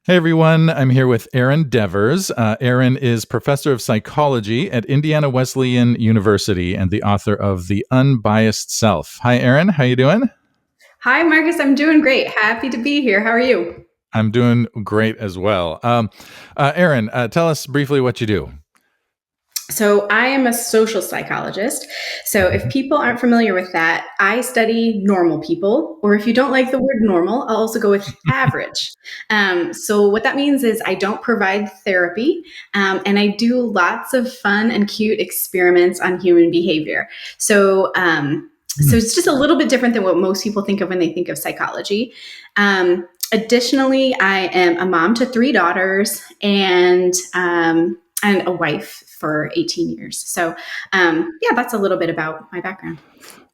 Hey everyone, I'm here with Erin Devers. Erin is professor of psychology at Indiana Wesleyan University and the author of The Unbiased Self. Hi Erin, how you doing? Hi, Marcus. I'm doing great. Happy to be here. How are you? I'm doing great as well. Erin, tell us briefly what you do. So, I am a social psychologist. So, if people aren't familiar with that, I study normal people, or if you don't like the word normal, I'll also go with average. So, what that means is I don't provide therapy, and I do lots of fun and cute experiments on human behavior. So it's just a little bit different than what most people think of when they think of psychology. Additionally, I am a mom to three daughters and a wife for 18 years. So, that's a little bit about my background.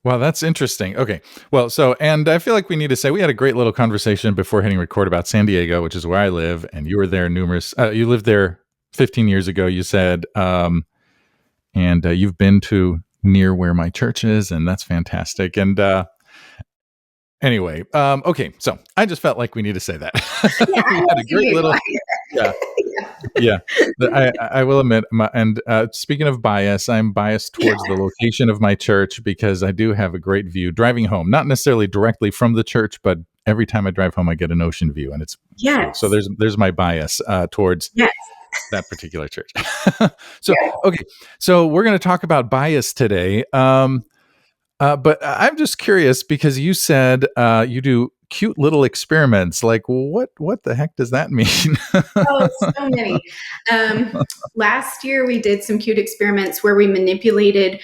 Well, that's interesting. Okay. Well, and I feel like we need to say we had a great little conversation before hitting record about San Diego, which is where I live, and you were there you lived there 15 years ago, you said, and you've been to near where my church is, and that's fantastic. And anyway, okay, so I just felt like we need to say that. Yeah, I We love had a San great Diego. little, yeah, yeah. I will admit, speaking of bias, I'm biased Yeah. towards the location of my church because I do have a great view driving home, not necessarily directly from the church, but every time I drive home, I get an ocean view, and it's beautiful. So Yes. there's my bias towards Yes. that particular church. So Yeah. okay, so we're going to talk about bias today. But I'm just curious because you said you do cute little experiments. Like, what the heck does that mean? Oh, so many. Um, Last year, we did some cute experiments where we manipulated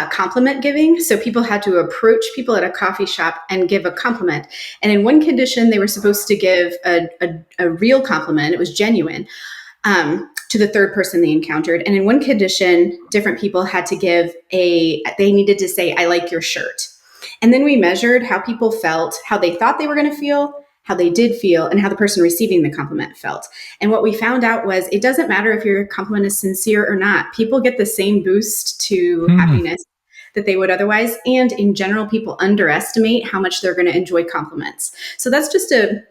compliment giving. So people had to approach people at a coffee shop and give a compliment. And in one condition, they were supposed to give a real compliment, it was genuine, to the third person they encountered. And in one condition, different people had to they needed to say, I like your shirt. And then we measured how people felt, how they thought they were going to feel, how they did feel, and how the person receiving the compliment felt. And what we found out was it doesn't matter if your compliment is sincere or not. People get the same boost to Hmm. happiness that they would otherwise. And in general, people underestimate how much they're going to enjoy compliments. So that's just a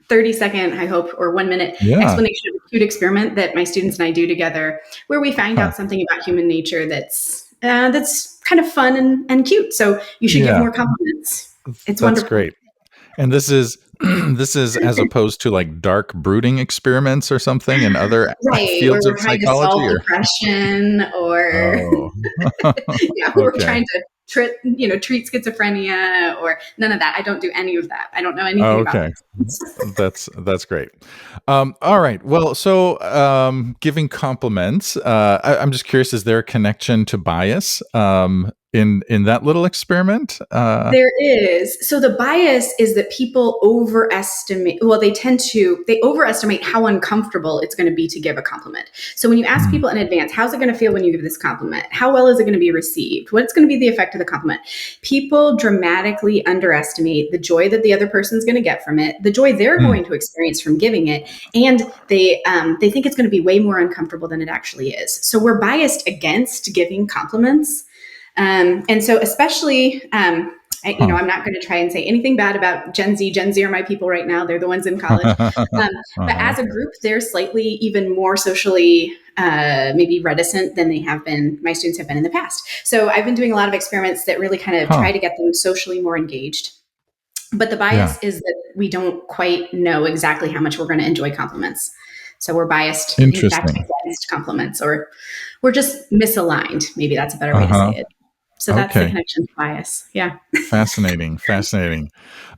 30-second, I hope, or 1 minute Yeah. explanation of a cute experiment that my students and I do together, where we find Huh. out something about human nature that's kind of fun and cute. So you should give Yeah. more compliments. It's That's wonderful. great. And this is this is as opposed to like dark brooding experiments or something in other Right, where fields we're of trying to solve psychology or depression or oh. yeah, where we're Okay. trying to treat schizophrenia or none of that. I don't do any of that. I don't know anything about Okay. this. That's great. All right. Well, giving compliments. I'm just curious: is there a connection to bias in that little experiment? There is. So the bias is that people overestimate, well, they overestimate how uncomfortable it's going to be to give a compliment. So when you ask Hmm. people in advance, how's it going to feel when you give this compliment? How well is it going to be received? What's going to be the effect of the compliment? People dramatically underestimate the joy that the other person's going to get from it, the joy they're Hmm. going to experience from giving it, and they think it's going to be way more uncomfortable than it actually is. So we're biased against giving compliments, and so, especially, Huh. I'm not going to try and say anything bad about Gen Z. Gen Z are my people right now. They're the ones in college. Um, but Uh-huh. as a group, they're slightly even more socially maybe reticent than my students have been in the past. So I've been doing a lot of experiments that really kind of Huh. try to get them socially more engaged. But the Yeah. bias is that we don't quite know exactly how much we're going to enjoy compliments. So we're biased, in fact, Interesting. against compliments, or we're just misaligned. Maybe that's a better way to say Uh-huh. it. So that's the Okay. connection to bias. Yeah. Fascinating. Fascinating.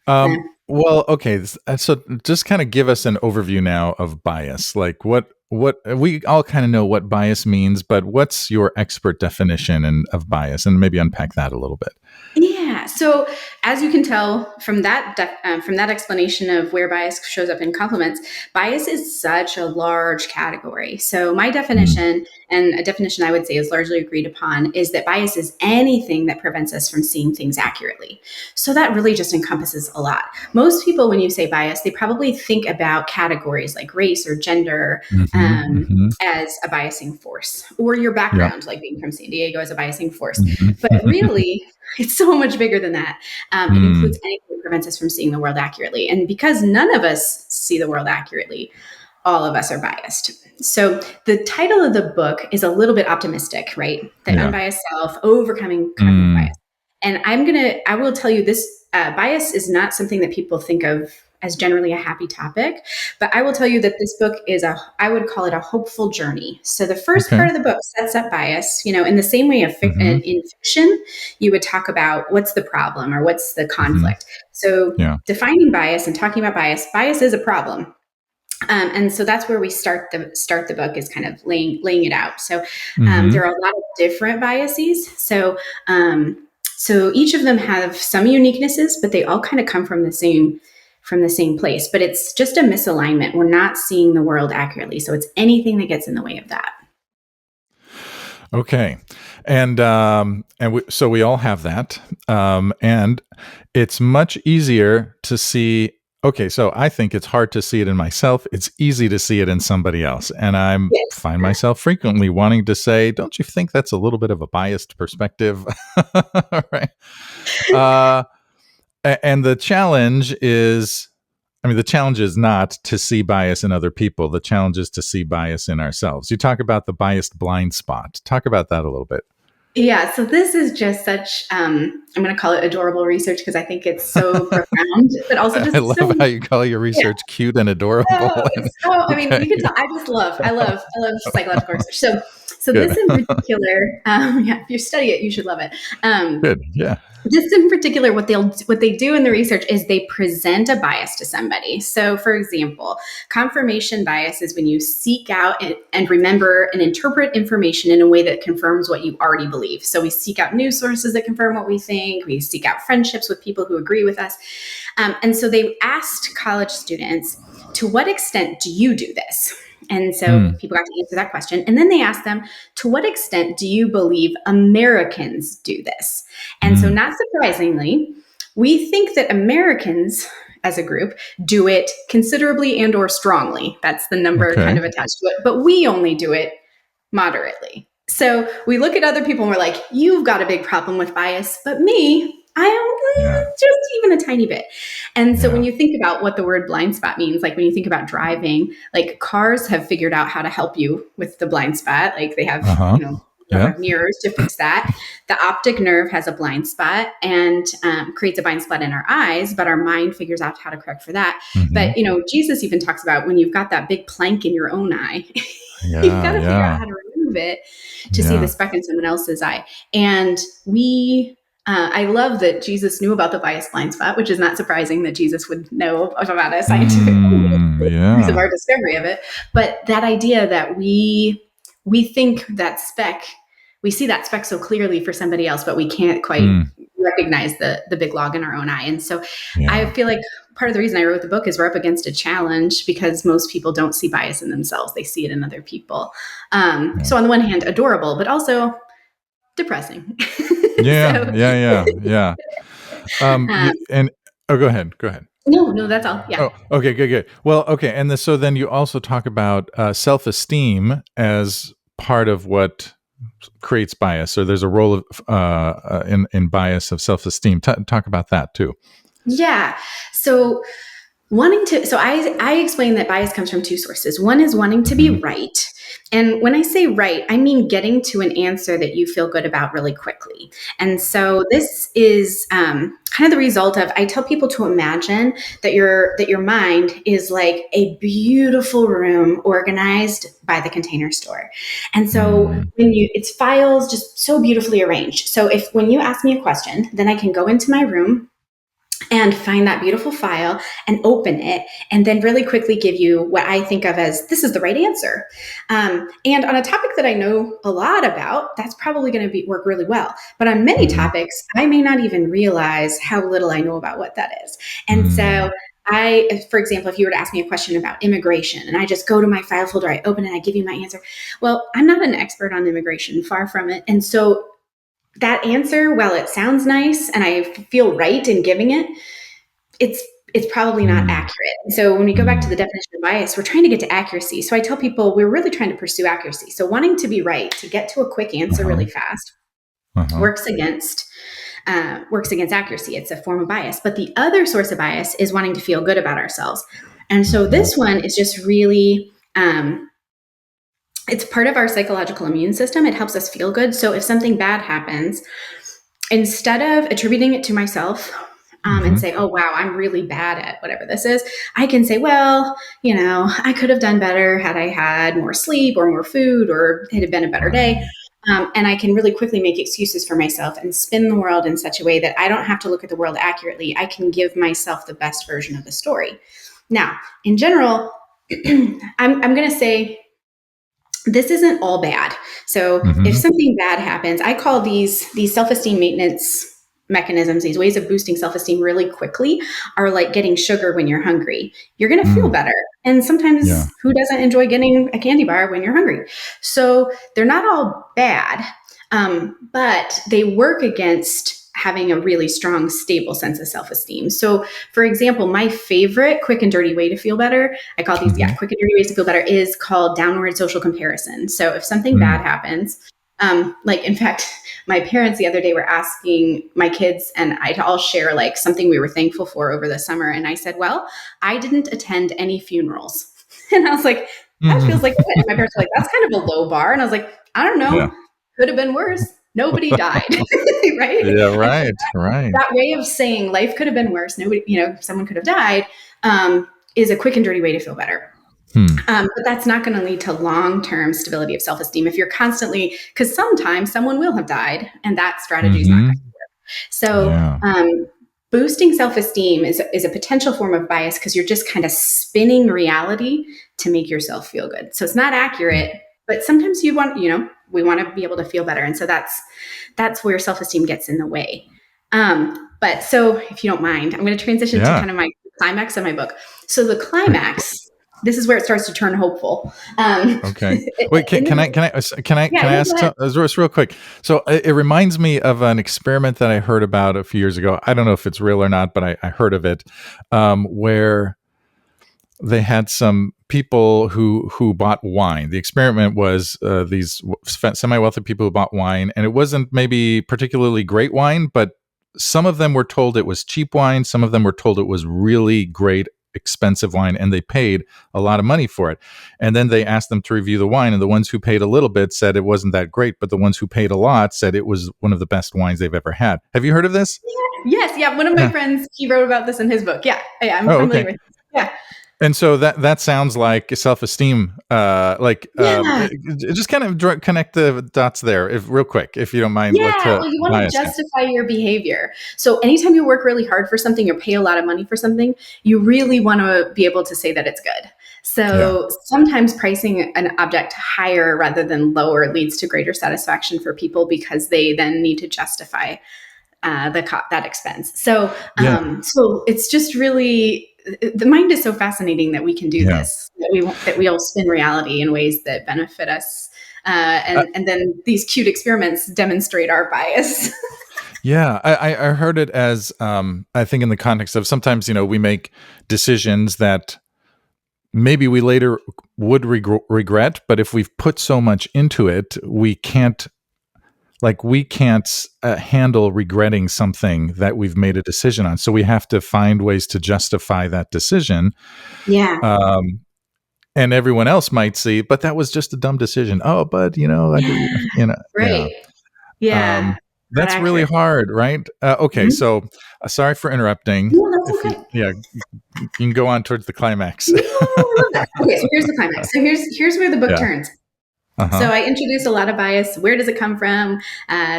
Yeah. Well, okay. So just kind of give us an overview now of bias. Like what we all kind of know what bias means, but what's your expert definition of bias, and maybe unpack that a little bit. Yeah. So, as you can tell from that explanation of where bias shows up in compliments, bias is such a large category. So, my Mm. definition, and a definition I would say is largely agreed upon, is that bias is anything that prevents us from seeing things accurately. So, that really just encompasses a lot. Most people, when you say bias, they probably think about categories like race or gender Mhm. Mhm. as a biasing force, or your Yeah. background, like being from San Diego, as a biasing force. Mhm. But really, It's so much bigger than that. It includes Mm. anything that prevents us from seeing the world accurately. And because none of us see the world accurately, all of us are biased. So the title of the book is a little bit optimistic, right? The Yeah. unbiased self, overcoming cognitive bias. Mm. And I will tell you this bias is not something that people think of as generally a happy topic, but I will tell you that this book I would call it a hopeful journey. So the first Okay. part of the book sets up bias, in the same way Hmm. in fiction, you would talk about what's the problem or what's the Hmm. conflict. So Yeah. defining bias and talking about bias is a problem. And so that's where we start the book is kind of laying it out. So Hmm. there are a lot of different biases. So each of them have some uniquenesses, but they all kind of come from the same place. But it's just a misalignment. We're not seeing the world accurately. So it's anything that gets in the way of that. Okay. So we all have that. And it's much easier to see. Okay, so I think it's hard to see it in myself. It's easy to see it in somebody else. And I Yes. find myself frequently wanting to say, don't you think that's a little bit of a biased perspective? Right. Uh, and the challenge is, the challenge is not to see bias in other people. The challenge is to see bias in ourselves. You talk about the biased blind spot. Talk about that a little bit. Yeah, so this is just such I'm going to call it adorable research because I think it's so profound, but also I just love so how you call your yeah. research cute and Oh, adorable. And it's so. I mean, okay, you can tell. I love psychological research. So good, this in particular, yeah, if you study it, you should love it. good, yeah. This in particular, what they do in the research is they present a bias to somebody. So, for example, confirmation bias is when you seek out and remember and interpret information in a way that confirms what you already believe. So, we seek out news sources that confirm what we think. We seek out friendships with people who agree with us. And so, they asked college students, to what extent do you do this? And so Mm, people got to answer that question. And then they asked them, to what extent do you believe Americans do this? And so, mm, not surprisingly, we think that Americans as a group do it considerably and or strongly. That's the number kind okay, of attached to it. But we only do it moderately. So we look at other people and we're like, you've got a big problem with bias, but me, I yeah, don't just even a tiny bit. And so when yeah, you think about what the word blind spot means, like when you think about driving, like cars have figured out how to help you with the blind spot. Like they have, uh huh, yeah, mirrors to fix that. The optic nerve has a blind spot and creates a blind spot in our eyes, but our mind figures out how to correct for that. hmm, But, Jesus even talks about when you've got that big plank in your own eye, you've got yeah, to figure out yeah, how to remove it to see the yeah, speck in someone else's eye. And I love that Jesus knew about the bias blind spot, which is not surprising that Jesus would know about it scientifically because of yeah, our discovery of it. But that idea that we think that speck, we see that speck so clearly for somebody else, but we can't quite mm, recognize the big log in our own eye. And so I yeah, feel like part of the reason I wrote the book is we're up against a challenge because most people don't see bias in themselves; they see it in other people. yeah. So on the one hand, adorable, but also depressing. Yeah, so yeah, yeah, yeah. um, And oh, go ahead, go ahead. no, that's all. Yeah. Oh, okay, good, good. Well, okay, and so then you also talk about self-esteem as part of what creates bias. So there's a role of in bias of self-esteem. Talk about that too. Yeah. So I explain that bias comes from two sources. One is wanting to be Hmm. right. And when I say right, I mean getting to an answer that you feel good about really quickly. And so this is kind of the result of I tell people to imagine that your mind is like a beautiful room organized by the Container Store. And so Mm, it's files just so beautifully arranged. So if when you ask me a question, then I can go into my room and find that beautiful file and open it and then really quickly give you what I think of as this is the right answer. And on a topic that I know a lot about, that's probably going to work really well. But on many hmm, topics, I may not even realize how little I know about what that is. And mm, so for example, if you were to ask me a question about immigration and I just go to my file folder, I open it, I give you my answer. Well, I'm not an expert on immigration, far from it. And so that answer, while it sounds nice and I feel right in giving it, it's it's probably not mm, accurate. So when we go back to mm, the definition of bias, we're trying to get to accuracy. So I tell people we're really trying to pursue accuracy. So wanting to be right, to get to a quick answer uh-huh, really fast, uh-huh. works against works against accuracy. It's a form of bias. But the other source of bias is wanting to feel good about ourselves. And so Mhm. this one is just really, it's part of our psychological immune system. It helps us feel good. So if something bad happens, instead of attributing it to myself, and Mhm. say, oh, wow, I'm really bad at whatever this is, I can say, well, I could have done better had I had more sleep or more food, or it had been a better day. Right. And I can really quickly make excuses for myself and spin the world in such a way that I don't have to look at the world accurately. I can give myself the best version of the story. Now, in general, I'm going to say this isn't all bad. So if Mhm. something bad happens, I call these self-esteem maintenance mechanisms, these ways of boosting self-esteem really quickly, are like getting sugar when you're hungry. You're going to feel Mm. better. And Yeah. sometimes who doesn't enjoy getting a candy bar when you're hungry? So they're not all bad, but they work against having a really strong, stable sense of self-esteem. So for example, my favorite quick and dirty way to feel better, I call these, Mhm. quick and dirty ways to feel better, is called downward social comparison. So if something bad Mm. happens, like in fact, my parents the other day were asking my kids and I to all share like something we were thankful for over the summer. And I said, well, I didn't attend any funerals. And I was like, that Mhm. feels like it. And my parents were like, that's kind of a low bar. And I was like, I don't Yeah. know. Could have been worse. Nobody died. Right. Yeah, And so right, right. that way of saying life could have been worse, nobody, someone could have died, is a quick and dirty way to feel better. Hmm. But that's not going to lead to long-term stability of self-esteem if you're constantly, because sometimes someone will have died and that strategy is not going Mhm. to work. So Yeah. boosting self-esteem is a potential form of bias because you're just kind of spinning reality to make yourself feel good. So it's not Mm. accurate, but sometimes we want to be able to feel better. And so that's where self-esteem gets in the way. But so if you don't mind, I'm going to transition to Yeah. kind of my climax of my book. So the climax, this is where it starts to turn hopeful. Okay. Wait, can In can the, I can I yeah, can I yeah, go ask ahead. just real quick? So it reminds me of an experiment that I heard about a few years ago. I don't know if it's real or not, but I heard of it, where they had some people who bought wine. The experiment was these semi wealthy people who bought wine, and it wasn't maybe particularly great wine, but some of them were told it was cheap wine. Some of them were told it was really great, expensive wine, and they paid a lot of money for it. And then they asked them to review the wine, and the ones who paid a little bit said it wasn't that great, but the ones who paid a lot said it was one of the best wines they've ever had. Have you heard of this? Yes, yeah. One of my Yeah. friends, he wrote about this in his book. Yeah, yeah, I'm Oh, familiar okay. with. Yeah, And so that sounds like self-esteem. yeah. Just kind of connect the dots there, if real quick, if you don't mind. Like Yeah, to well, you want to bias. Yeah, justify your behavior. So anytime you work really hard for something or pay a lot of money for something, you really want to be able to say that it's good. yeah, So sometimes pricing an object higher rather than lower leads to greater satisfaction for people because they then need to justify that expense. So yeah, so it's just really, the mind is so fascinating that we can do yeah. this, that we all spin reality in ways that benefit us. Uh, And then these cute experiments demonstrate our bias. yeah, I heard it as I think in the context of sometimes we make decisions that maybe we later would regret, but if we've put so much into it, we can't handle regretting something that we've made a decision on. So we have to find ways to justify that decision. Yeah. Um, and everyone else might see, but that was just a dumb decision. Oh, but yeah. Right. Yeah. Um, Not that's really accurate. hard, right? Okay, Mhm. so sorry for interrupting. No, that's If you, okay. yeah, you can go on towards the climax. No, I love that. Okay, so here's the climax. So here's where the book Yeah. turns. Uh So huh. I introduced a lot of bias. Where does it come from?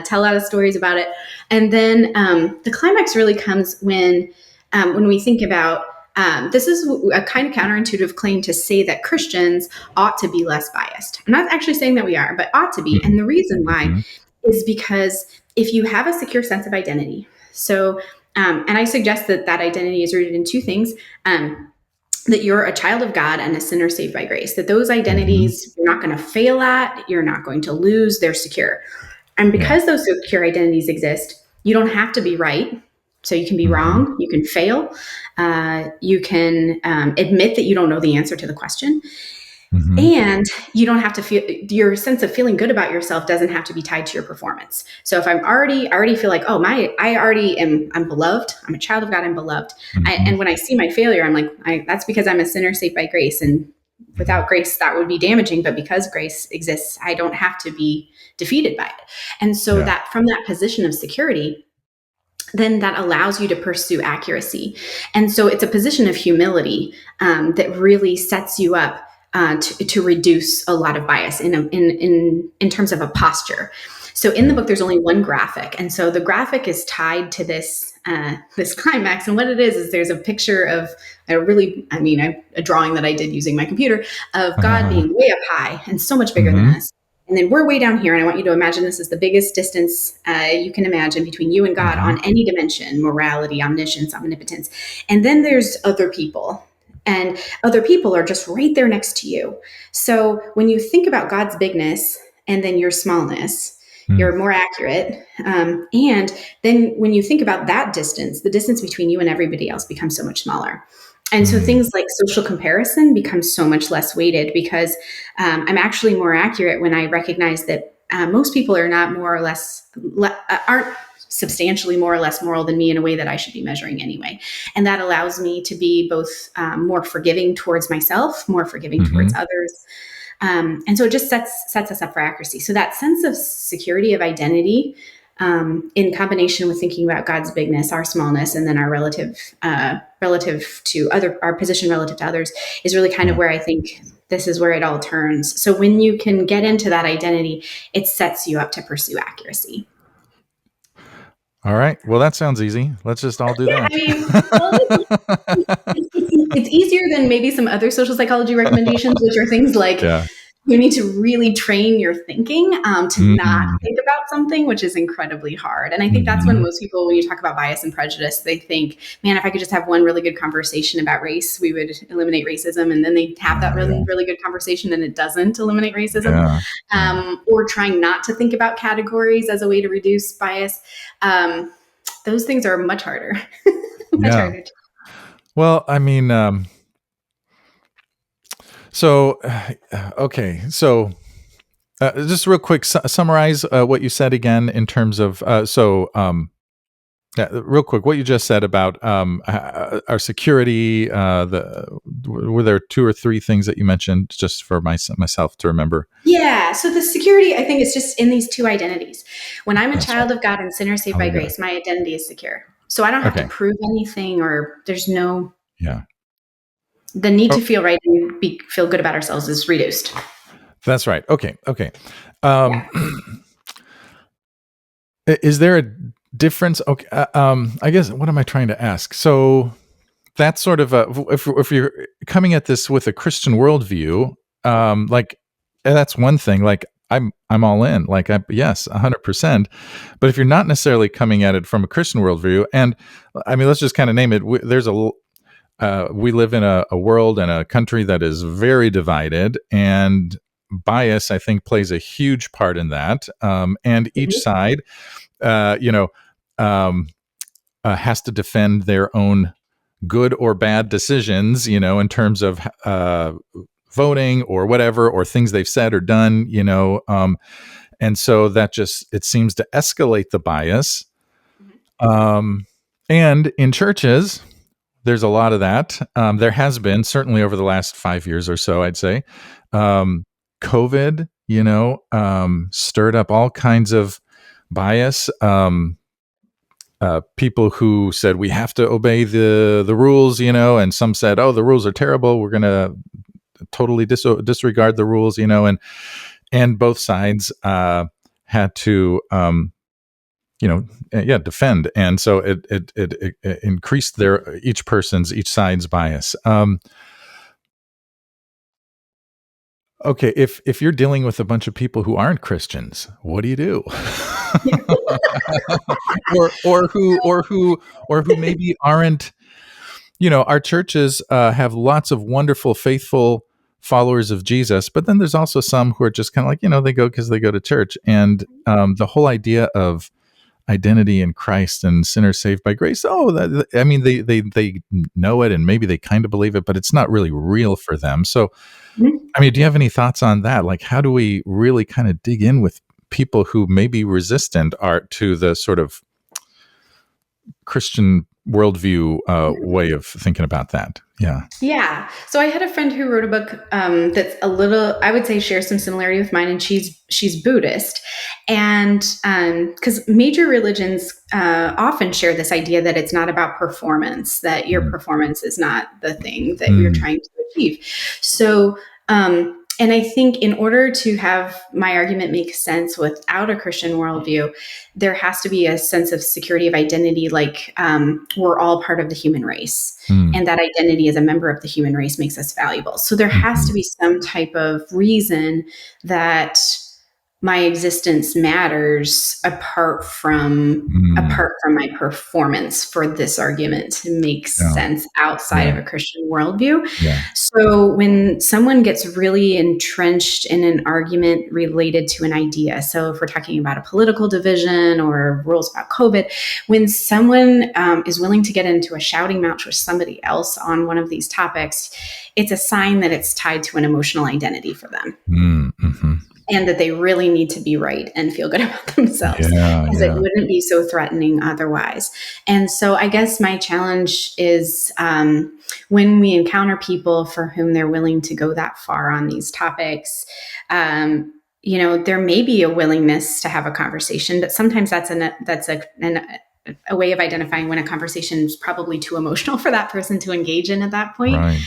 Tell a lot of stories about it, and then the climax really comes when we think about. This is a kind of counterintuitive claim to say that Christians ought to be less biased. I'm not actually saying that we are, but ought to be. And the reason why Mm-hmm. is because if you have a secure sense of identity, so and I suggest that that identity is rooted in two things. That you're a child of God and a sinner saved by grace, that those Mm-hmm. identities you're not going to fail at, you're not going to lose, they're secure. And Yeah. because those secure identities exist, you don't have to be right. So you can be Mm-hmm. wrong, you can fail, you can admit that you don't know the answer to the question. Mhm. And you don't have to feel, your sense of feeling good about yourself doesn't have to be tied to your performance. So if I already feel like, oh, I already am, I'm beloved, I'm a child of God, I'm beloved. Mhm. And when I see my failure, I'm like, that's because I'm a sinner saved by grace. And Mhm. without grace, that would be damaging. But because grace exists, I don't have to be defeated by it. And so Yeah. that from that position of security, then that allows you to pursue accuracy. And so it's a position of humility that really sets you up to reduce a lot of bias in terms of a posture. So in the Yeah. book, there's only one graphic, and so the graphic is tied to this climax. And what it is there's a picture of a drawing that I did using my computer of God Uh-huh. being way up high and so much bigger than Mhm. us, and then we're way down here, and I want you to imagine this is the biggest distance you can imagine between you and God Mhm. on any dimension: morality, omniscience, omnipotence. And then there's other people. And other people are just right there next to you. So when you think about God's bigness and then your smallness, Mm. you're more accurate. And then when you think about that distance, the distance between you and everybody else becomes so much smaller. And so Mm. things like social comparison become so much less weighted because I'm actually more accurate when I recognize that most people are not more or less aren't substantially more or less moral than me in a way that I should be measuring anyway. And that allows me to be both more forgiving towards myself, more forgiving towards Mhm. others. And so it just sets us up for accuracy. So that sense of security of identity, in combination with thinking about God's bigness, our smallness, and then our relative to our position relative to others, is really kind of Yeah. where I think this is where it all turns. So when you can get into that identity, it sets you up to pursue accuracy. All right. Well, that sounds easy. Let's just all do Yeah, that. well, it's easier than maybe some other social psychology recommendations, which are things like Yeah. you need to really train your thinking to not Mm. think about something, which is incredibly hard. And I think that's when Mhm. most people, when you talk about bias and prejudice, they think, man, if I could just have one really good conversation about race, we would eliminate racism. And then they have that Oh, really, yeah. really good conversation and it doesn't eliminate racism. Yeah. Yeah. Or trying not to think about categories as a way to reduce bias. Um, those things are much harder, much Yeah. harder. Well, I mean, so, okay. So, just real quick, summarize what you said again in terms of, yeah, real quick, what you just said about our security. Were there two or three things that you mentioned just for myself to remember? Yeah. So the security, I think, is just in these two identities. When I'm a That's right. child of God and sinner saved Oh, by yeah. grace, my identity is secure. So I don't have to Okay. prove anything, or there's no, Yeah. the need Oh, to feel right and feel good about ourselves is reduced. that's right. Okay. Okay. Yeah. Um, is there a difference? Okay. I guess what am I trying to ask? So that's sort of if you're coming at this with a Christian worldview, like that's one thing. Like I'm all in. Like yes, 100%. But if you're not necessarily coming at it from a Christian worldview, and I mean, let's just kind of name it. We live in a world and a country that is very divided, and bias, I think, plays a huge part in that. And each Mhm. side, you know, um, has to defend their own good or bad decisions, in terms of voting or whatever, or things they've said or done, and so that just it seems to escalate the bias. Mhm. Um, and in churches, there's a lot of that. There has been certainly over the last 5 years or so, I'd say. Um, COVID, stirred up all kinds of bias. People who said we have to obey the rules, and some said, "Oh, the rules are terrible. We're going to totally disregard the rules," and both sides had to, yeah, defend, and so it increased their each side's bias. Okay, if you're dealing with a bunch of people who aren't Christians, what do you do? or who maybe aren't. Our churches have lots of wonderful, faithful followers of Jesus, but then there's also some who are just kind of like, they go because they go to church. And the whole idea of identity in Christ and sinners saved by grace. Oh, I mean, they know it and maybe they kind of believe it, but it's not really real for them. So, Mhm. I mean, do you have any thoughts on that? Like, how do we really kind of dig in with people who may be resistant art to the sort of Christian worldview way of thinking about that? Yeah. Yeah. So I had a friend who wrote a book that's a little, I would say, shares some similarity with mine, and she's Buddhist, and because major religions often share this idea that it's not about performance, that your Mm. performance is not the thing that you're Mm. trying to achieve. So. And I think in order to have my argument make sense without a Christian worldview, there has to be a sense of security of identity, like we're all part of the human race, Mm. and that identity as a member of the human race makes us valuable. So there has to Mhm. be some type of reason that my existence matters Mm. apart from my performance for this argument to make Yeah. sense outside Yeah. of a Christian worldview. Yeah. So when someone gets really entrenched in an argument related to an idea, so if we're talking about a political division or rules about COVID, when someone is willing to get into a shouting match with somebody else on one of these topics, it's a sign that it's tied to an emotional identity for them, Mm. Mhm. and that they really need to be right and feel good about themselves, Yeah. because it Yeah. wouldn't be so threatening otherwise. And so I guess my challenge is, when we encounter people for whom they're willing to go that far on these topics, there may be a willingness to have a conversation, but sometimes a way of identifying when a conversation is probably too emotional for that person to engage in at that point. Right.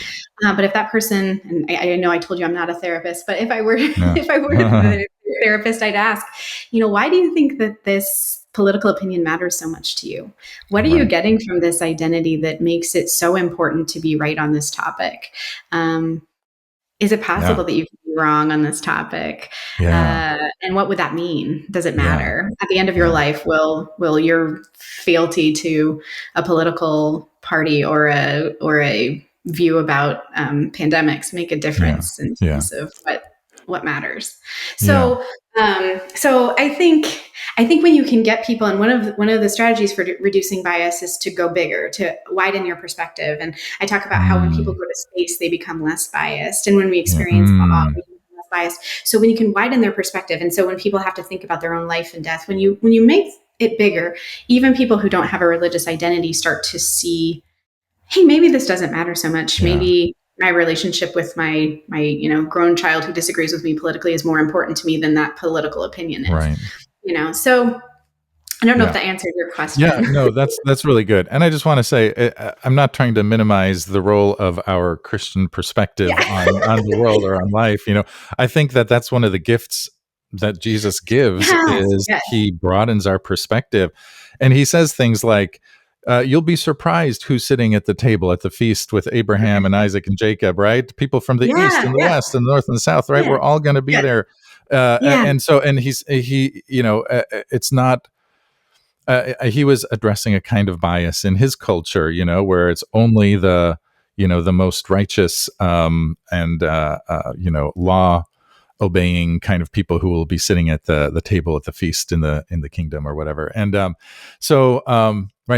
But if that person, and I know I told you I'm not a therapist, but if I were, Yeah. if I were the therapist, I'd ask, why do you think that this political opinion matters so much to you? What are you Right. getting from this identity that makes it so important to be right on this topic? Um, is it Yeah. possible that you could be wrong on this topic? Yeah. And what would that mean? Does it Yeah. matter? At the end of your Yeah. life, will your fealty to a political party or a view about pandemics make a Yeah. difference in Yeah. terms of what matters? Yeah. So I think when you can get people, and one of the strategies for reducing bias is to go bigger, to widen your perspective. And I talk about how when people Mm. go to space, they become less biased, and when we Yeah. experience awe, Mm. we become less biased. So when you can widen their perspective, and so when people have to think about their own life and death, when you make it bigger, even people who don't have a religious identity start to see, hey, maybe this doesn't matter so much. Yeah. Maybe my relationship with my grown child who disagrees with me politically is more important to me than that political opinion is. Right. So I don't know if Yeah. that answered your Yeah, question. no, that's really good. And I just want to say, I'm not trying to minimize the role of our Christian perspective Yeah. on the world or on life. I think that that's one of the gifts that Jesus gives Yes. is Yes. he broadens our perspective, and he says things like, "You'll be surprised who's sitting at the table at the feast with Abraham and Isaac and Jacob, right? People from the east Yeah. and the Yeah. west and the north and the south, right? Yeah. We're all going to be Yeah. there." Yeah. And so, and it's not he was addressing a kind of bias in his culture, where it's only the most righteous law obeying kind of people who will be sitting at the table at the feast in the kingdom or whatever. And right,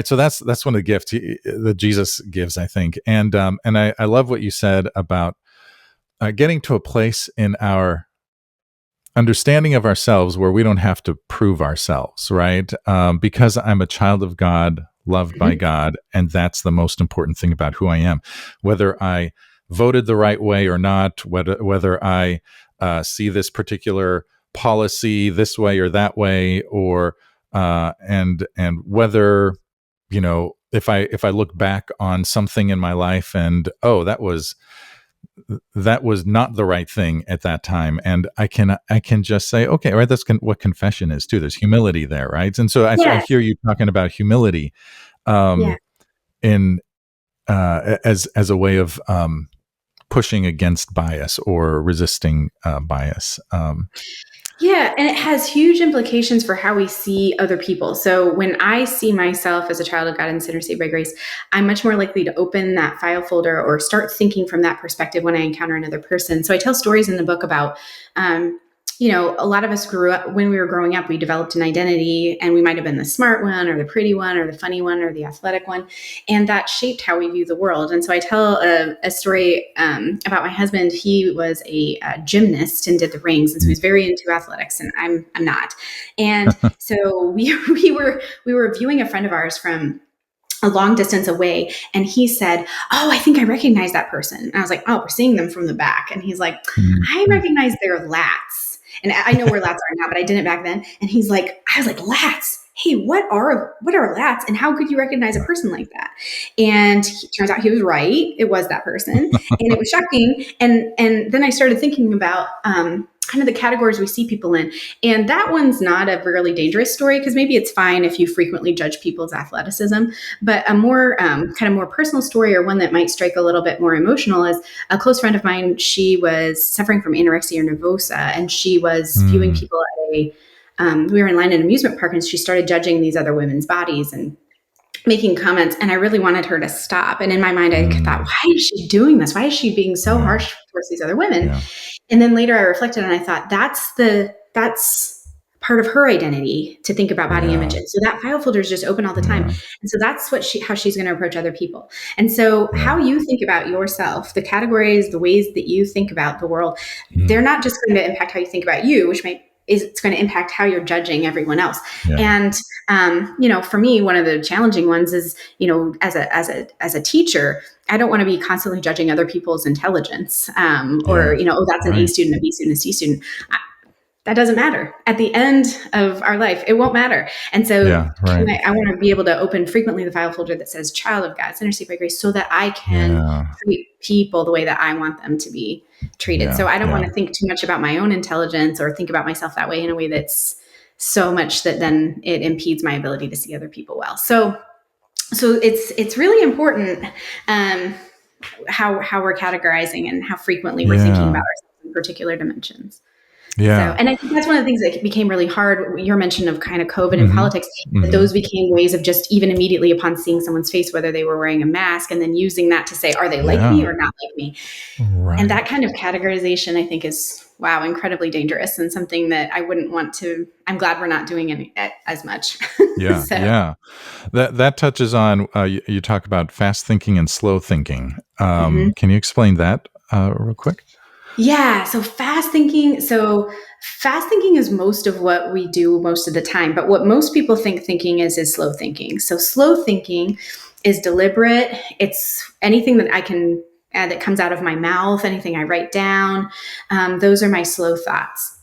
so that's one of the gifts that Jesus gives, I think. And I love what you said about getting to a place in our understanding of ourselves where we don't have to prove ourselves, right? Because I'm a child of God, loved by Mhm. God, and that's the most important thing about who I am. Whether I voted the right way or not, whether I see this particular policy this way or that way, or and whether if I look back on something in my life and that was not the right thing at that time, and I can just say, okay, right, that's what confession is too. There's humility there, right? And so I Yeah. hear you talking about humility Yeah. um in as a way of pushing against bias or resisting bias. Yeah, and it has huge implications for how we see other people. So when I see myself as a child of God and sinner saved by grace, I'm much more likely to open that file folder or start thinking from that perspective when I encounter another person. So I tell stories in the book about a lot of us grew up when we were growing up, we developed an identity, and we might have been the smart one or the pretty one or the funny one or the athletic one. And that shaped how we view the world. And so I tell a story about my husband. He was a gymnast and did the rings. And so he's very into athletics, and I'm not. And so we were viewing a friend of ours from a long distance away, and he said, "Oh, I think I recognize that person." And I was like, "Oh, we're seeing them from the back." And he's like, "I recognize their lats." And I know where lats are now, but I didn't back then. And he's like, I was like, "Lats? Hey, what are lats? And how could you recognize a person like that?" And turns out he was right. It was that person, and it was shocking. And then I started thinking about kind of the categories we see people in. And that one's not a really dangerous story, because maybe it's fine if you frequently judge people's athleticism. But a more kind of more personal story, or one that might strike a little bit more emotional, is a close friend of mine. She was suffering from anorexia nervosa, and she was viewing people at we were in line at an amusement park, and she started judging these other women's bodies and making comments. And I really wanted her to stop. And in my mind, I thought, why is she doing this? Why is she being so harsh towards these other women? Yeah. And then later I reflected, and I thought, that's part of her identity, to think about body image. And so that file folder is just open all the time. And so that's how she's going to approach other people. And so how you think about yourself, the categories, the ways that you think about the world, they're not just going to impact how you think about you, which it's going to impact how you're judging everyone else. And for me, one of the challenging ones is, as a teacher, I don't want to be constantly judging other people's intelligence, or oh, that's an A student, a B student, a C student. That doesn't matter. At the end of our life, it won't matter. And so I want to be able to open frequently the file folder that says "Child of God, Sinner Saved by Grace," so that I can treat people the way that I want them to be treated. So I don't want to think too much about my own intelligence, or think about myself that way, in a way that's so much that then it impedes my ability to see other people well. So it's really important how we're categorizing, and how frequently we're thinking about ourselves in particular dimensions. Yeah. So, and I think that's one of the things that became really hard. Your mention of kind of COVID and politics, that those became ways of just even immediately upon seeing someone's face, whether they were wearing a mask, and then using that to say, are they like me or not like me? Right. And that kind of categorization, I think, is, wow, incredibly dangerous, and something that I wouldn't want to. I'm glad we're not doing as much. Yeah. Yeah. That touches on, you talk about fast thinking and slow thinking. Can you explain that real quick? Yeah. So fast thinking is most of what we do most of the time. But what most people think thinking is slow thinking. So slow thinking is deliberate. It's anything that I can that comes out of my mouth, anything I write down. Those are my slow thoughts.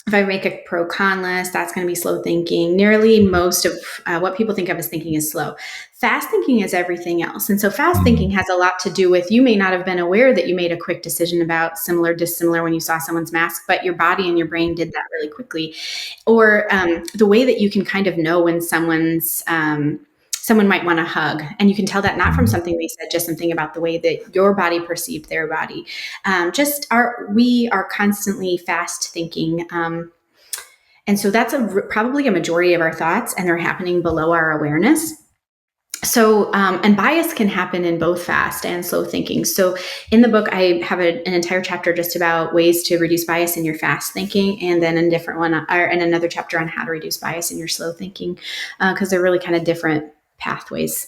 If I make a pro-con list, that's going to be slow thinking. Nearly most of what people think of as thinking is slow. Fast thinking is everything else. And so fast thinking has a lot to do with, you may not have been aware that you made a quick decision about similar, dissimilar when you saw someone's mask, but your body and your brain did that really quickly. Or the way that you can kind of know when someone might want a hug. And you can tell that not from something they said, just something about the way that your body perceived their body. We are constantly fast thinking. And so that's probably a majority of our thoughts, and they're happening below our awareness. So, and bias can happen in both fast and slow thinking. So in the book, I have an entire chapter just about ways to reduce bias in your fast thinking, and then a different one, and another chapter on how to reduce bias in your slow thinking, because they're really kind of different pathways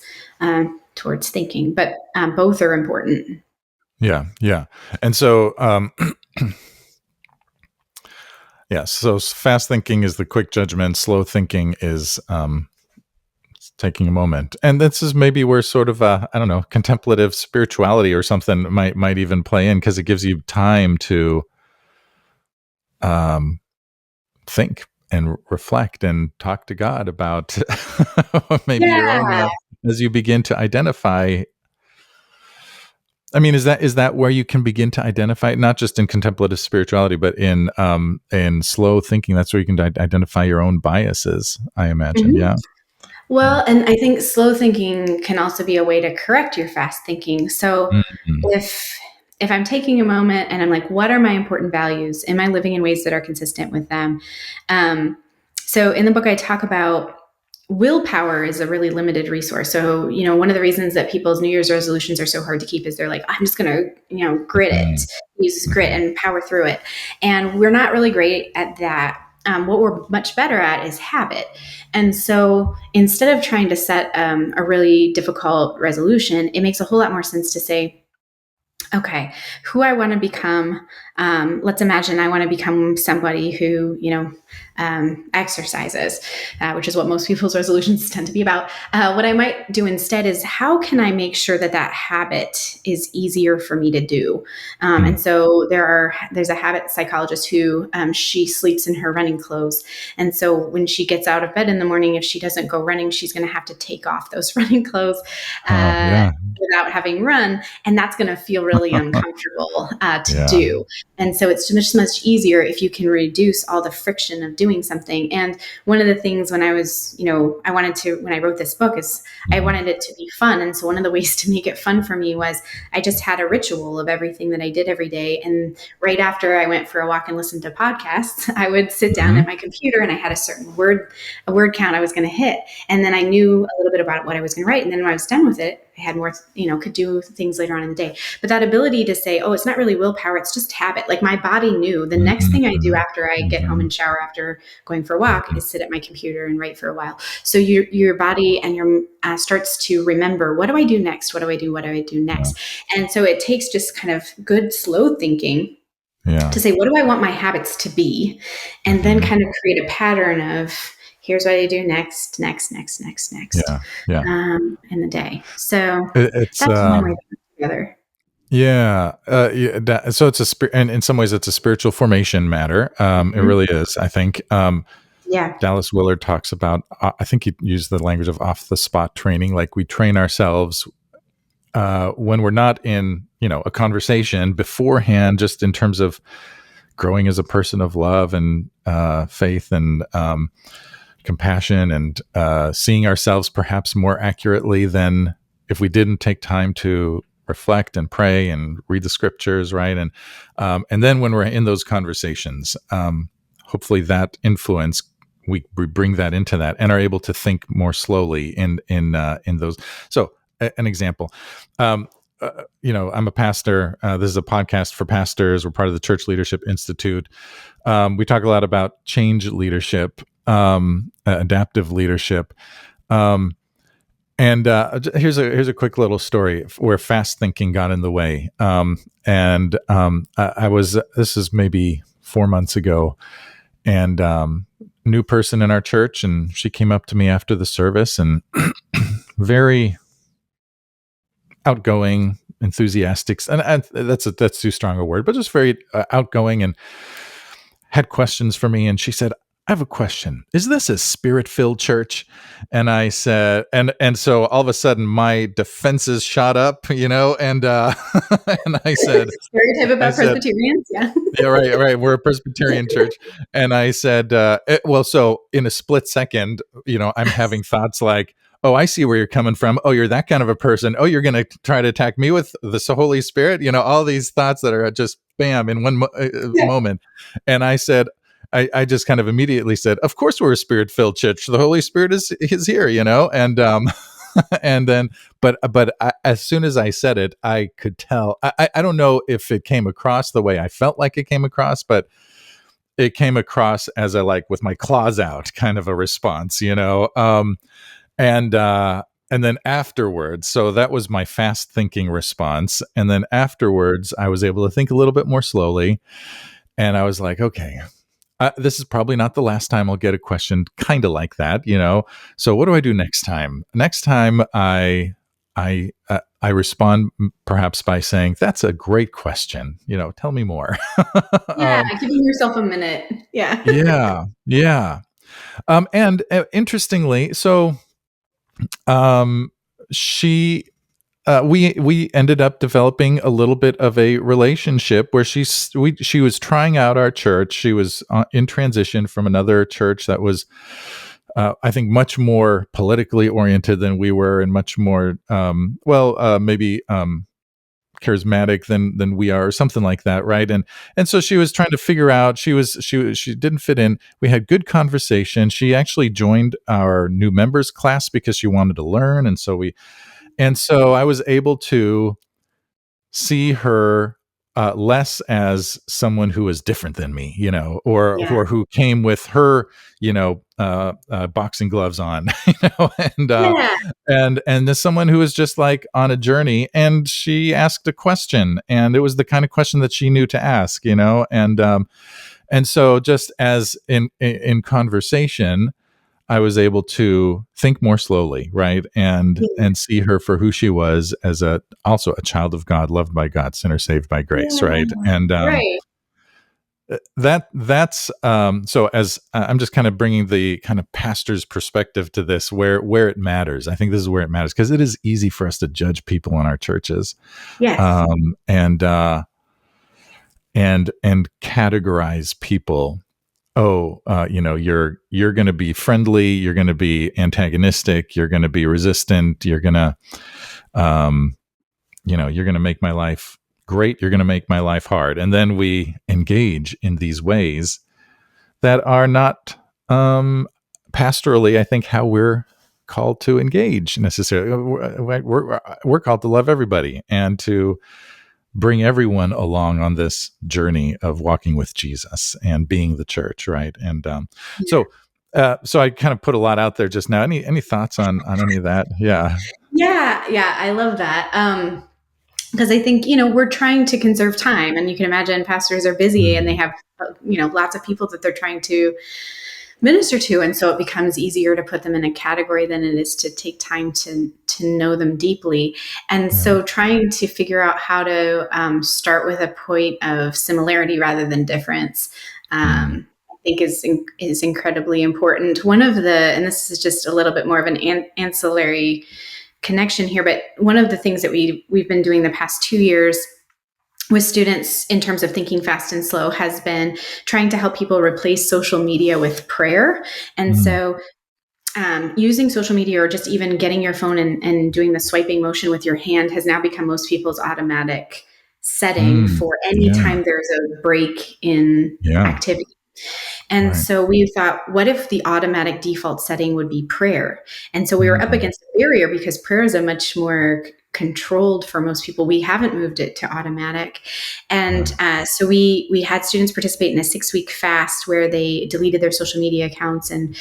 towards thinking, but both are important. Yeah. Yeah. And so, so fast thinking is the quick judgment. Slow thinking is taking a moment. And this is maybe where sort of I don't know, contemplative spirituality or something might even play in, because it gives you time to think and reflect and talk to God about maybe your own, as you begin to identify. I mean, is that where you can begin to identify, not just in contemplative spirituality, but in slow thinking? That's where you can identify your own biases, I imagine. Yeah. Well, and I think slow thinking can also be a way to correct your fast thinking. So if I'm taking a moment and I'm like, what are my important values? Am I living in ways that are consistent with them? So in the book, I talk about willpower is a really limited resource. So, one of the reasons that people's New Year's resolutions are so hard to keep is they're like, I'm just going to, grit it, Mhm. use grit Mhm. and power through it. And we're not really great at that. What we're much better at is habit. And so instead of trying to set a really difficult resolution, it makes a whole lot more sense to say, okay, who I want to become. Let's imagine I want to become somebody who, exercises, which is what most people's resolutions tend to be about. What I might do instead is how can I make sure that that habit is easier for me to do? And Mm. so there's a habit psychologist who she sleeps in her running clothes. And so when she gets out of bed in the morning, if she doesn't go running, she's going to have to take off those running clothes. Oh, Uh, yeah. Without having run, and that's going to feel really uncomfortable to Yeah. do. And so it's just much easier if you can reduce all the friction of doing something. And one of the things when I was, I wanted to, when I wrote this book, is I Mhm. wanted it to be fun. And so one of the ways to make it fun for me was I just had a ritual of everything that I did every day. And right after I went for a walk and listened to podcasts, I would sit down at Mhm. my computer and I had a word count I was going to hit. And then I knew a little bit about what I was going to write. And then when I was done with it, I had more, could do things later on in the day. But that ability to say, oh, it's not really willpower, it's just habit. Like my body knew the next thing I do Mhm. after I get home Mhm. and shower after going for a walk Mhm. is sit at my computer and write for a while. So your body and your starts to remember, what do I do next? What do I do? What do I do Yeah. next? And so it takes just kind of good, slow thinking Yeah. to say, what do I want my habits to be? And then Mhm. kind of create a pattern of, here's what I do next, next, next, next, next, Yeah. Yeah. in the day. So It's, that's one way to put it together. yeah, yeah, so it's and in some ways it's a spiritual formation matter. It Mhm. really is, I think. Yeah. Dallas Willard talks about, I think he used the language of off the spot training, like we train ourselves when we're not in, a conversation beforehand, just in terms of growing as a person of love and faith and compassion and seeing ourselves perhaps more accurately than if we didn't take time to reflect and pray and read the scriptures, right? And then when we're in those conversations, hopefully that influence, we bring that into that and are able to think more slowly in those. So an example. Um, I'm a pastor. This is a podcast for pastors. We're part of the Church Leadership Institute. We talk a lot about change leadership, adaptive leadership. Um, and here's a quick little story where fast thinking got in the way. I was, this is maybe 4 months ago, and new person in our church, and she came up to me after the service and very outgoing, enthusiastic, and that's too strong a word, but just very outgoing, and had questions for me. And she said, I have a question. Is this a spirit-filled church? And I said, and so all of a sudden my defenses shot up, and and Stereotype I about said, Presbyterians. Yeah. yeah, right, right. We're a Presbyterian church. And I said, well, so in a split second, I'm having thoughts like, oh, I see where you're coming from. Oh, you're that kind of a person. Oh, you're going to try to attack me with the Holy Spirit. All these thoughts that are just bam in one Yeah. moment. And I said, I just kind of immediately said, of course we're a spirit filled church. The Holy Spirit is here, and and then as soon as I said it, I could tell. I don't know if it came across the way I felt like it came across, but it came across as a, like, with my claws out kind of a response, and and then afterwards, so that was my fast thinking response, and then afterwards I was able to think a little bit more slowly, and I was like, okay, this is probably not the last time I'll get a question kind of like that, So what do I do next time? Next time, I respond perhaps by saying, "That's a great question. Tell me more." Yeah. um, Giving yourself a minute. Yeah. yeah, yeah. And interestingly, so um, she we ended up developing a little bit of a relationship where she was trying out our church. She was in transition from another church that was, I think, much more politically oriented than we were, and much more, maybe charismatic than we are, or something like that, right? And so she was trying to figure out. She didn't fit in. We had good conversation. She actually joined our new members class because she wanted to learn, and so I was able to see her less as someone who was different than me, Yeah. or who came with her, boxing gloves on, and Yeah. there's someone who was just like on a journey, and she asked a question, and it was the kind of question that she knew to ask, and so just as in conversation, I was able to think more slowly, right, and see her for who she was, as a also a child of God, loved by God, sinner saved by grace, Yeah. right, and Right. that's so as I'm just kind of bringing the kind of pastor's perspective to this, where it matters. I think this is where it matters, because it is easy for us to judge people in our churches, Yes. um, and and categorize people. Oh, you're going to be friendly, you're going to be antagonistic, you're going to be resistant, um, you're going to make my life great, you're going to make my life hard, and then we engage in these ways that are not pastorally, I think, how we're called to engage necessarily. We're called to love everybody and to bring everyone along on this journey of walking with Jesus and being the church, right? And Yeah. so I kind of put a lot out there just now. Any thoughts on any of that? Yeah. Yeah. Yeah. I love that. Because I think, we're trying to conserve time, and you can imagine pastors are busy and they Mm, have, lots of people that they're trying to minister to. And so it becomes easier to put them in a category than it is to take time to know them deeply. And yeah. so trying to figure out how to start with a point of similarity rather than difference. Mm, I think is incredibly important. One of the, and this is just a little bit more of an ancillary connection here, but one of the things that we've been doing the past 2 years with students in terms of thinking fast and slow has been trying to help people replace social media with prayer. And mm, so using social media, or just even getting your phone and doing the swiping motion with your hand, has now become most people's automatic setting mm, for any yeah. time there's a break in Yeah. activity. And Right. so we thought, what if the automatic default setting would be prayer? And so we were up Mm, against a barrier because prayer is a much more controlled for most people. We haven't moved it to automatic. And right. so we had students participate in a 6-week fast where they deleted their social media accounts, and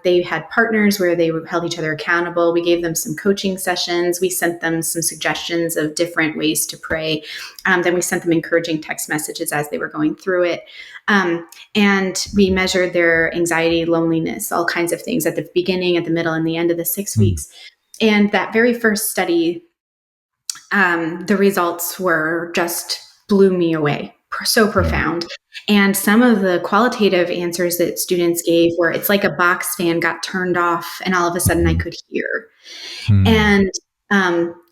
they had partners where they held each other accountable. We gave them some coaching sessions. We sent them some suggestions of different ways to pray. Then we sent them encouraging text messages as they were going through it. And we measured their anxiety, loneliness, all kinds of things at the beginning, at the middle, and the end of the six Mm, weeks. And that very first study, the results were just blew me away. So yeah. profound. And some of the qualitative answers that students gave were, it's like a box fan got turned off and all of a sudden I Mhm, could hear. mm, And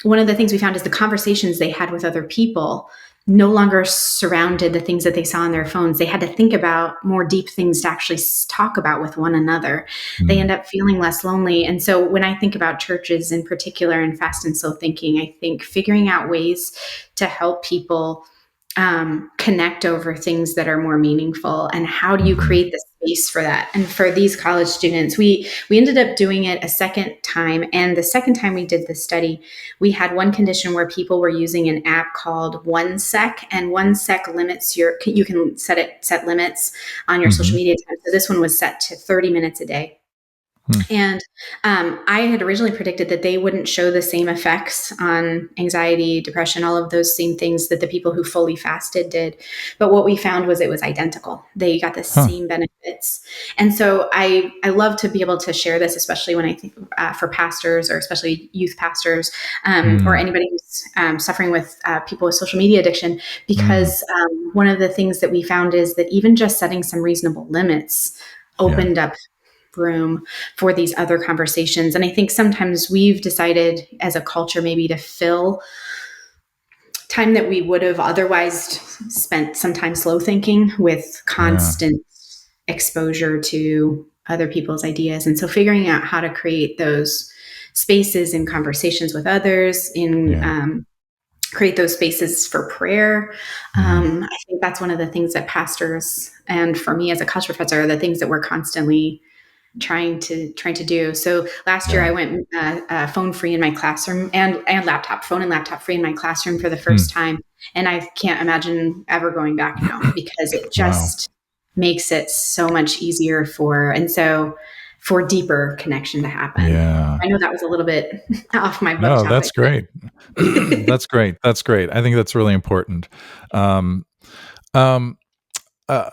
one of the things we found is the conversations they had with other people no longer surrounded the things that they saw on their phones. They had to think about more deep things to actually talk about with one another. They mm, end up feeling less lonely. And so when I think about churches in particular and fast and slow thinking, I think figuring out ways to help people connect over things that are more meaningful, and how do you mhm, create the space for that. And for these college students, we ended up doing it a second time, and the second time we did the study, we had one condition where people were using an app called OneSec, and OneSec limits you can set limits on your social mhm, media time. So this one was set to 30 minutes a day. mm, And I had originally predicted that they wouldn't show the same effects on anxiety, depression, all of those same things that the people who fully fasted did. But what we found was it was identical. They got the huh, same benefits. And so I love to be able to share this, especially when I think for pastors, or especially youth pastors, or mm, anybody who's suffering with people with social media addiction, mm, because one of the things that we found is that even just setting some reasonable limits yeah, opened up room for these other conversations. And I think sometimes we've decided as a culture maybe to fill time that we would have otherwise spent some time slow thinking with yeah, constant exposure to other people's ideas. And so figuring out how to create those spaces and conversations with others in yeah, create those spaces for prayer. Mm. I think that's one of the things that pastors, and for me as a culture professor, are the things that we're constantly trying to do. So last year Yeah. I went phone free in my classroom, and laptop phone and laptop free in my classroom for the Mm. first time, and I can't imagine ever going back now, because it Wow. just makes it so much easier for deeper connection to happen. Yeah. I know that was a little bit off my book No, topic, that's great. That's great. That's great. I think that's really important. Um, um,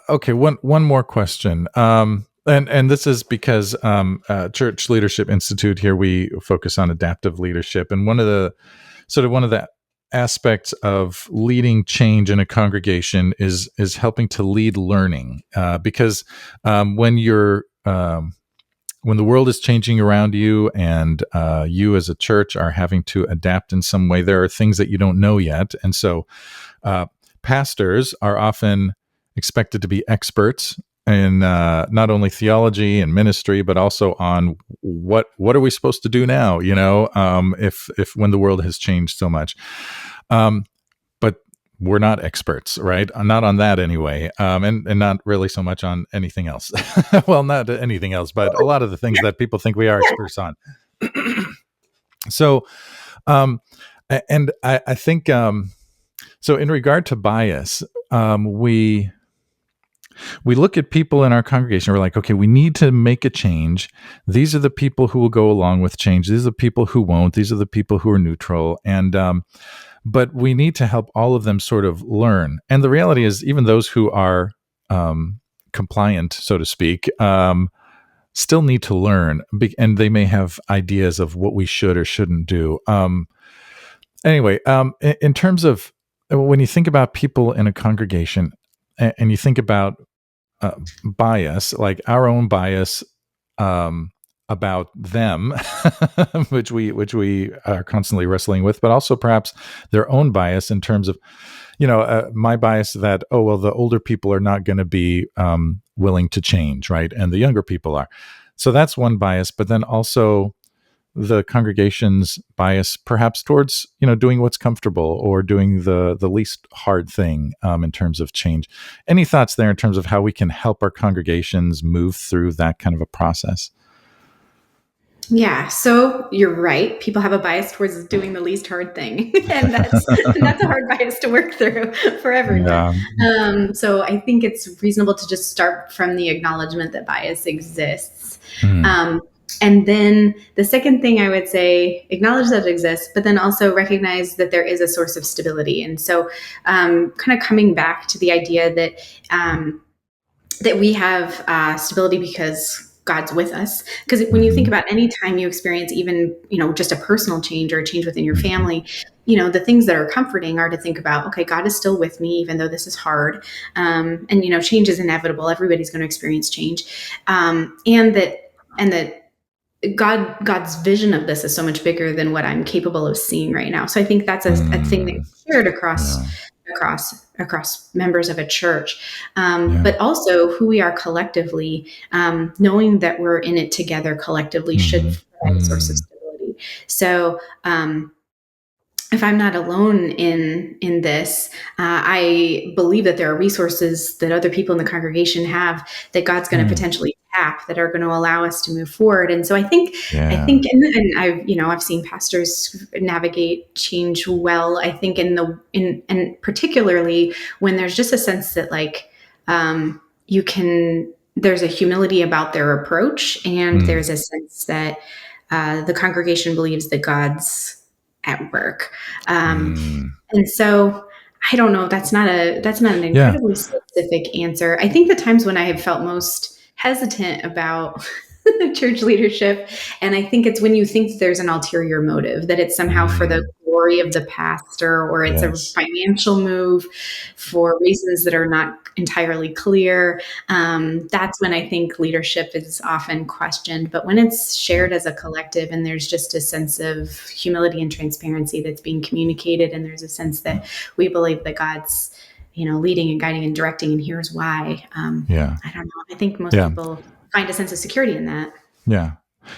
okay, one more question. And this is because Church Leadership Institute here, we focus on adaptive leadership, and one of the aspects of leading change in a congregation is helping to lead learning, because when you're when the world is changing around you, and you as a church are having to adapt in some way, there are things that you don't know yet. And so uh, pastors are often expected to be experts in not only theology and ministry, but also on what are we supposed to do now, if when the world has changed so much. Um, but we're not experts, right? Not on that anyway, and not really so much on anything else. Well, not anything else, but a lot of the things that people think we are yeah. experts on. So, um, and I think so. In regard to bias, we look at people in our congregation. We're like, okay, we need to make a change. These are the people who will go along with change. These are the people who won't. These are the people who are neutral. And but we need to help all of them sort of learn. And the reality is, even those who are compliant, so to speak, still need to learn, and they may have ideas of what we should or shouldn't do. Anyway, in terms of when you think about people in a congregation, and you think about bias, like our own bias about them, which we are constantly wrestling with, but also perhaps their own bias in terms of, my bias that, oh well, the older people are not going to be willing to change, right, and the younger people are. So that's one bias, but then also the congregation's bias perhaps towards doing what's comfortable, or doing the least hard thing in terms of change. Any thoughts there in terms of how we can help our congregations move through that kind of a process? Yeah, so you're right. People have a bias towards doing the least hard thing, and that's a hard bias to work through for everyone. Yeah. So I think it's reasonable to just start from the acknowledgement that bias exists. Mm. Um, and then the second thing I would say, acknowledge that it exists, but then also recognize that there is a source of stability. And so, kind of coming back to the idea that we have stability because God's with us. Because when you think Hmm. about any time you experience even, just a personal change or a change within your Hmm. family, the things that are comforting are to think about, okay, God is still with me, even though this is hard. And, change is inevitable. Everybody's going to experience change. And that God's vision of this is so much bigger than what I'm capable of seeing right now. So I think that's a thing Mm. that's shared across Yeah. across members of a church, Yeah. but also who we are collectively. Knowing that we're in it together collectively should Hmm. provide a source of Mm. stability. So if I'm not alone in this, I believe that there are resources that other people in the congregation have that God's going to Mm. potentially tap that are going to allow us to move forward. And so I Yeah. think, and I've seen pastors navigate change well. I think and particularly when there's just a sense that you can, there's a humility about their approach, and Mm. there's a sense that the congregation believes that God's at work. Um, Mm. and so I don't know. That's not an Yeah. incredibly specific answer. I think the times when I have felt most hesitant about church leadership, and I think it's when you think that there's an ulterior motive, that it's somehow for the Mm. glory of the pastor, or it's a Yes. financial move for reasons that are not entirely clear. That's when I think leadership is often questioned. But when it's Yeah. shared as a collective, and there's just a sense of humility and transparency that's being communicated, and there's a sense Yeah. that we believe that God's, leading and guiding and directing, and here's why. Yeah. I don't know. I think most Yeah. people find a sense of security in that. Yeah.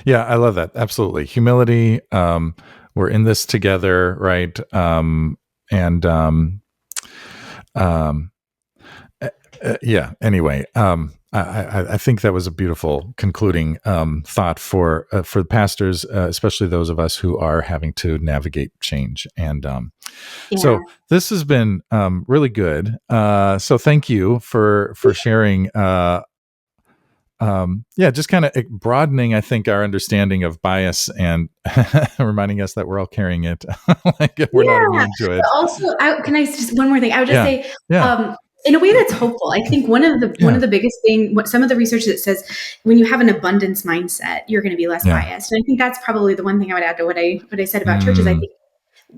Yeah, I love that. Absolutely. Humility. We're in this together, right? and um, yeah. Anyway, I think that was a beautiful concluding thought for the pastors, especially those of us who are having to navigate change. And Yeah. so this has been really good. So thank you for sharing. Yeah, just kind of broadening, I think, our understanding of bias and reminding us that we're all carrying it. Like we're not Yeah, immune to but it. also, can I just one more thing? I would just Yeah, say, yeah, in a way that's hopeful. I think one yeah, of the biggest thing, what some of the research that says when you have an abundance mindset, you're going to be less yeah. biased. And I think that's probably the one thing I would add to what I said about churches. I Mm, think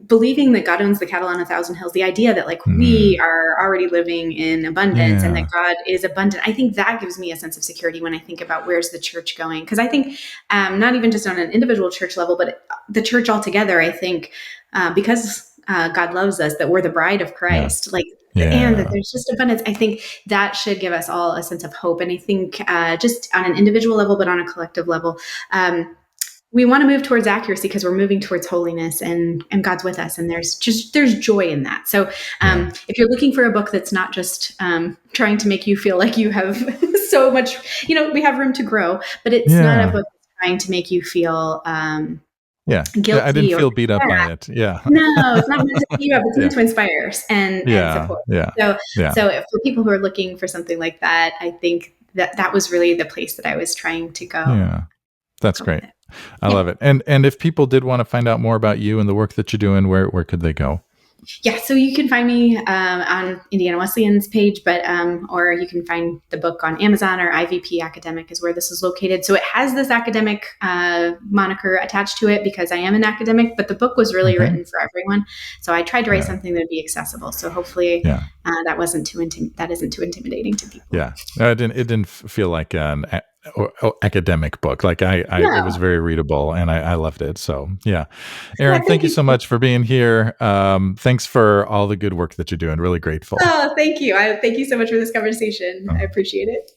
believing that God owns the cattle on a thousand hills, the idea that like we mm, are already living in abundance and that yeah, God is abundant, I think that gives me a sense of security when I think about where's the church going. Because I think not even just on an individual church level, but the church altogether, I think because God loves us, that we're the bride of yeah, Christ, like, and that yeah, there's just abundance. I think that should give us all a sense of hope. And I think just on an individual level, but on a collective level, we want to move towards accuracy because we're moving towards holiness and God's with us and there's joy in that. So yeah, if you're looking for a book that's not just trying to make you feel like you have so much, we have room to grow, but it's not a yeah, book that's trying to make you feel yeah. I didn't guilty or feel beat up by bad. it. Yeah, No, it's not meant to beat you up. It's yeah, meant to inspire us and yeah, support. yeah, So yeah, for people who are looking for something like that, I think that was really the place that I was trying to yeah. That's go with great. it. I Yeah. love it. And if people did want to find out more about you and the work that you're doing, where could they go? Yeah, so you can find me on Indiana Wesleyan's page, but or you can find the book on Amazon, or IVP Academic is where this is located. So it has this academic moniker attached to it because I am an academic, but the book was really Okay. written for everyone. So I tried to write Yeah. something that would be accessible. So hopefully Yeah. that isn't too intimidating to people. Yeah. It didn't feel like an academic book. Like it was No, very readable and I loved it. So yeah. yeah, Aaron, thank thank you you. so much for being here. Thanks for all the good work that you're doing. Really grateful. Oh, thank you. Thank you so much for this conversation. I appreciate it.